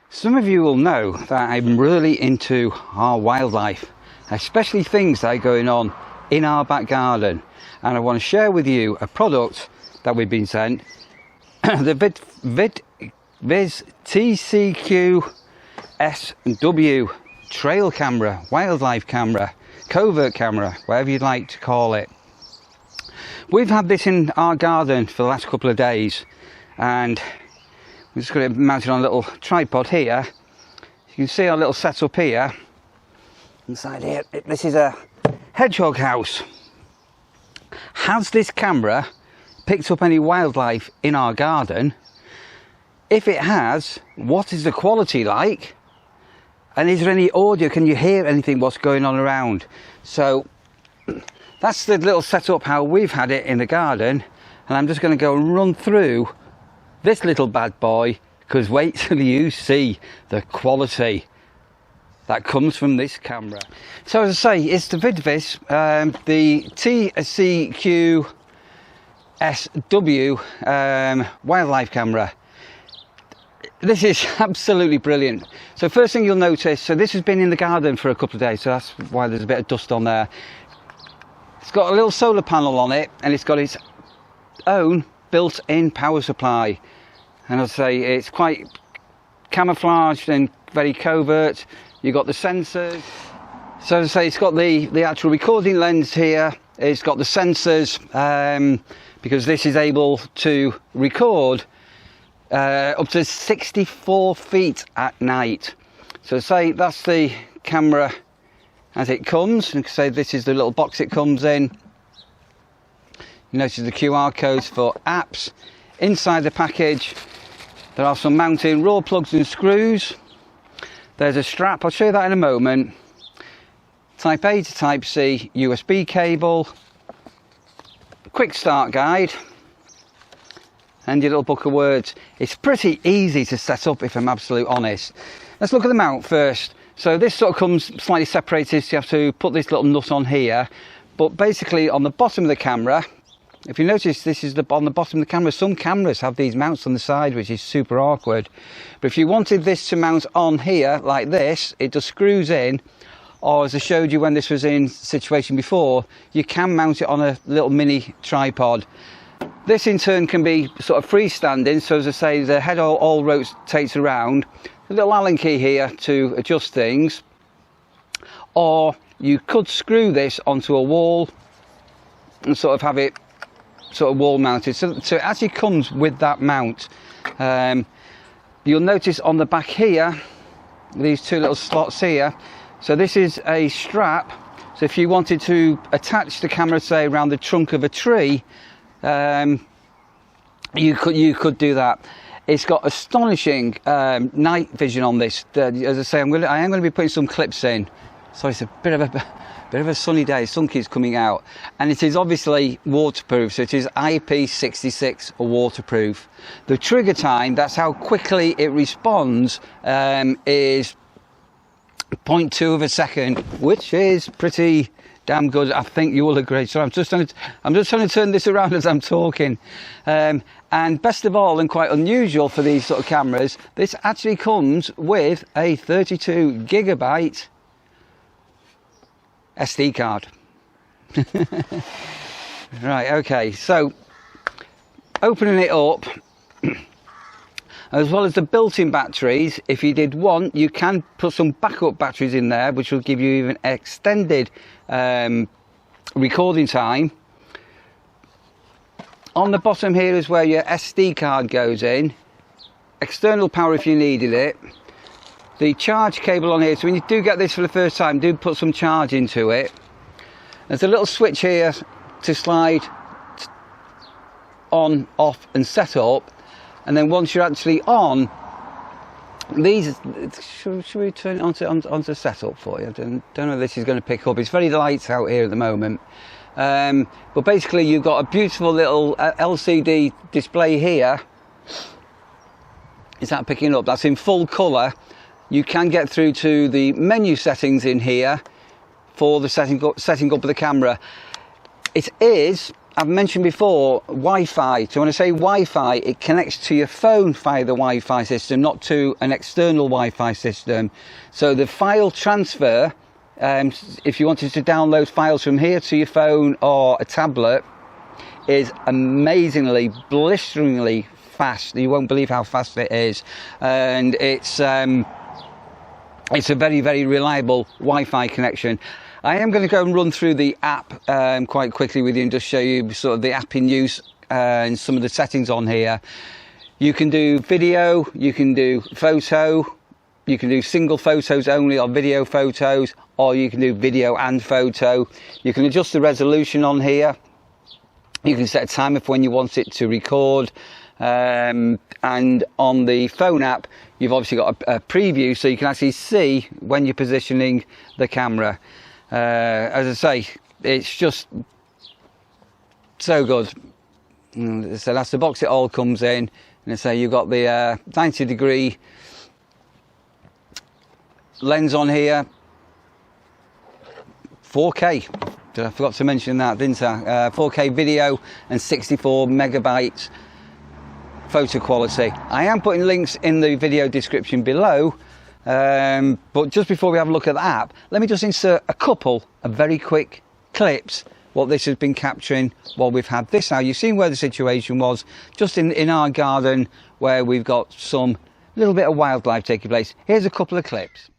Some of you will know that I'm really into our wildlife, especially things that are going on in our back garden, and I want to share with you a product that we've been sent, the VIDVIS TCQ SW trail camera, wildlife camera, covert camera, whatever you'd like to call it. We've had this in our garden for the last couple of days, and we're just going to mount it on a little tripod here. You can see our little setup here. Inside here, this is a hedgehog house. Has this camera picked up any wildlife in our garden? If it has, what is the quality like? And is there any audio? Can you hear anything what's going on around? So that's the little setup how we've had it in the garden, and I'm just going to go and run through this little bad boy, because wait till you see the quality that comes from this camera. So as I say, it's the VIDVIS, the TCQ SW wildlife camera. This is absolutely brilliant. So first thing you'll notice, so this has been in the garden for a couple of days, so that's why there's a bit of dust on there. It's got a little solar panel on it, and it's got its own built-in power supply. And I'll say it's quite camouflaged and very covert. You've got the sensors. So as I say, it's got the actual recording lens here. It's got the sensors, because this is able to record up to 64 feet at night. So say that's the camera as it comes, and say this is the little box it comes in. You notice the QR codes for apps. Inside the package there are some mounting raw plugs and screws. There's a strap, I'll show you that in a moment. Type A to Type C USB cable, quick start guide, and your little book of words. It's pretty easy to set up, if I'm absolutely honest. Let's look at the mount first. So this sort of comes slightly separated, so you have to put this little nut on here. But basically on the bottom of the camera, if you notice, this is on the bottom of the camera. Some cameras have these mounts on the side, which is super awkward. But if you wanted this to mount on here like this, it just screws in. Or as I showed you when this was in situation before, you can mount it on a little mini tripod. This in turn can be sort of freestanding, so as I say, the head all rotates around. A little Allen key here to adjust things. Or you could screw this onto a wall and sort of have it sort of wall mounted. So it actually comes with that mount. You'll notice on the back here, these two little slots here. So this is a strap. So if you wanted to attach the camera, say, around the trunk of a tree, you could do that. It's got astonishing night vision on this. As I say, I am going to be putting some clips in. So it's a bit of a sunny day. Sun keeps coming out, and it is obviously waterproof. So it is IP66 waterproof. The trigger time, that's how quickly it responds, is 0.2 of a second, which is pretty damn good. I think you will agree. So I'm just trying to turn this around as I'm talking. And best of all, and quite unusual for these sort of cameras, this actually comes with a 32 gigabyte SD card. Right, okay, so opening it up, as well as the built-in batteries, if you did want, you can put some backup batteries in there, which will give you even extended recording time. On the bottom here is where your SD card goes in. External power if you needed it. The charge cable on here, so when you do get this for the first time, do put some charge into it. There's a little switch here to slide on, off and set up. And then once you're actually on, these, should we turn it onto setup for you? I don't know if this is going to pick up. It's very light out here at the moment. But basically you've got a beautiful little LCD display here. Is that picking up? That's in full colour. You can get through to the menu settings in here for the setting up of the camera. It is I've mentioned before Wi-Fi. So when I say Wi-Fi, it connects to your phone via the Wi-Fi system, not to an external Wi-Fi system. So the file transfer, if you wanted to download files from here to your phone or a tablet, is amazingly, blisteringly fast. You won't believe how fast it is, and it's a very, very reliable Wi-Fi connection. I am going to go and run through the app quite quickly with you and just show you sort of the app in use and some of the settings on here. You can do video, you can do photo, you can do single photos only or video photos, or you can do video and photo. You can adjust the resolution on here. You can set a timer for when you want it to record. And on the phone app, you've obviously got a preview, so you can actually see when you're positioning the camera. As I say, it's just so good. So that's the box it all comes in. And I say you've got the 90-degree lens on here, 4K. I forgot to mention that, didn't I? 4K video and 64 megabytes photo quality. I am putting links in the video description below, but just before we have a look at the app, let me just insert a couple of very quick clips what this has been capturing while we've had this. Now you've seen where the situation was, just in our garden where we've got some little bit of wildlife taking place. Here's a couple of clips.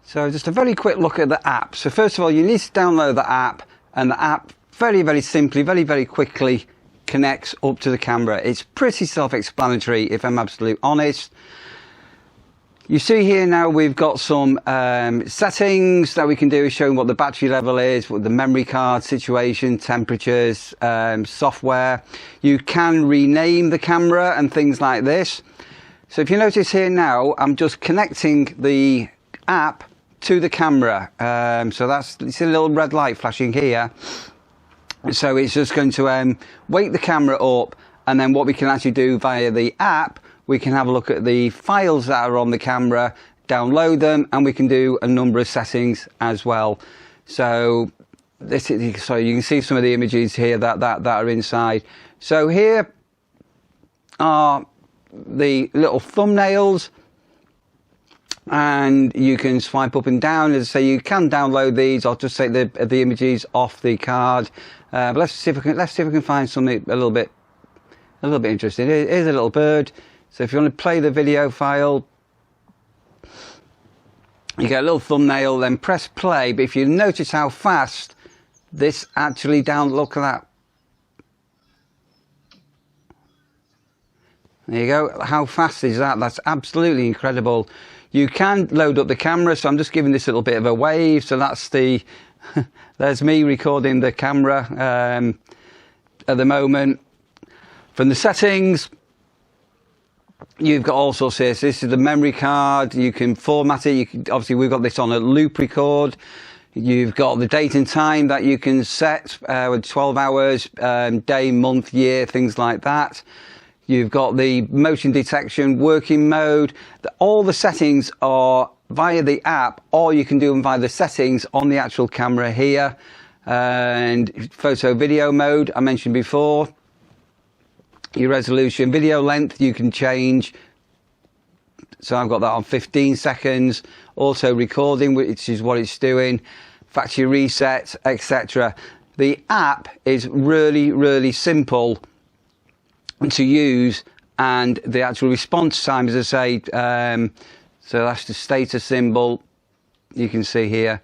So just a very quick look at the app. So first of all, you need to download the app, and the app very simply, very quickly connects up to the camera. It's pretty self-explanatory, if I'm absolutely honest. You see here now we've got some settings that we can do, showing what the battery level is, what the memory card situation, temperatures, software. You can rename the camera and things like this. So if you notice here now, I'm just connecting the app to the camera. So that's, you see a little red light flashing here. So it's just going to wake the camera up, and then what we can actually do via the app, we can have a look at the files that are on the camera, download them, and we can do a number of settings as well. So this is, so you can see some of the images here that are inside. So here are the little thumbnails, and you can swipe up and down. As I say, you can download these. I'll just take the images off the card. But let's see if we can find something a little bit interesting. Here's a little bird. So if you want to play the video file, you get a little thumbnail, then press play. But if you notice how fast this actually look at that. There you go. How fast is that? That's absolutely incredible. You can load up the camera, so I'm just giving this a little bit of a wave. So that's the, there's me recording the camera at the moment. From the settings, you've got all sorts here. So this is the memory card. You can format it. You can, obviously, we've got this on a loop record. You've got the date and time that you can set with 12 hours, day, month, year, things like that. You've got the motion detection, working mode. All the settings are via the app, or you can do them via the settings on the actual camera here. And photo video mode, I mentioned before. Your resolution, video length, you can change. So I've got that on 15 seconds. Also recording, which is what it's doing. Factory reset, etc. The app is really simple to use, and the actual response time, as I say, so that's the status symbol you can see here,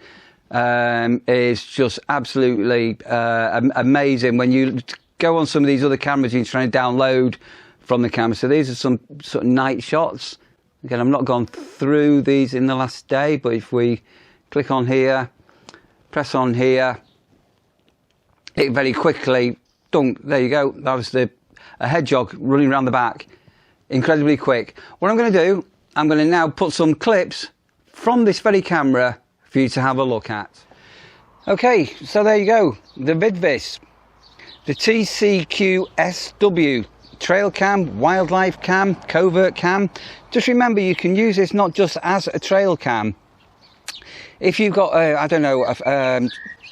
is just absolutely amazing. When you go on some of these other cameras, you're trying to download from the camera. So these are some sort of night shots. Again, I've not gone through these in the last day, but if we click on here, press on here, it very quickly, dunk, there you go. That was a hedgehog running around the back, incredibly quick. What I'm going to do, I'm going to now put some clips from this very camera for you to have a look at. Okay, so there you go, the VIDVIS, the TCQ-SW trail cam, wildlife cam, covert cam. Just remember, you can use this not just as a trail cam. If you've got, I don't know,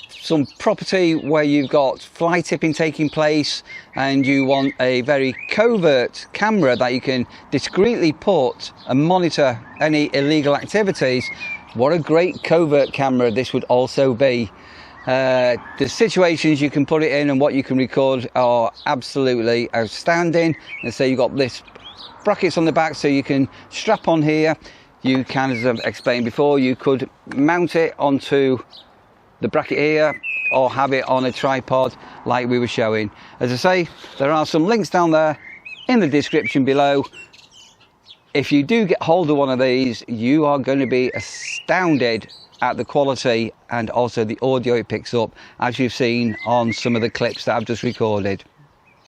some property where you've got fly tipping taking place and you want a very covert camera that you can discreetly put and monitor any illegal activities, what a great covert camera this would also be. The situations you can put it in and what you can record are absolutely outstanding. And so you've got this brackets on the back, so you can strap on here. You can, as I've explained before, you could mount it onto the bracket here, or have it on a tripod like we were showing. As I say, there are some links down there in the description below. If you do get hold of one of these, you are going to be astounded at the quality and also the audio it picks up, as you've seen on some of the clips that I've just recorded.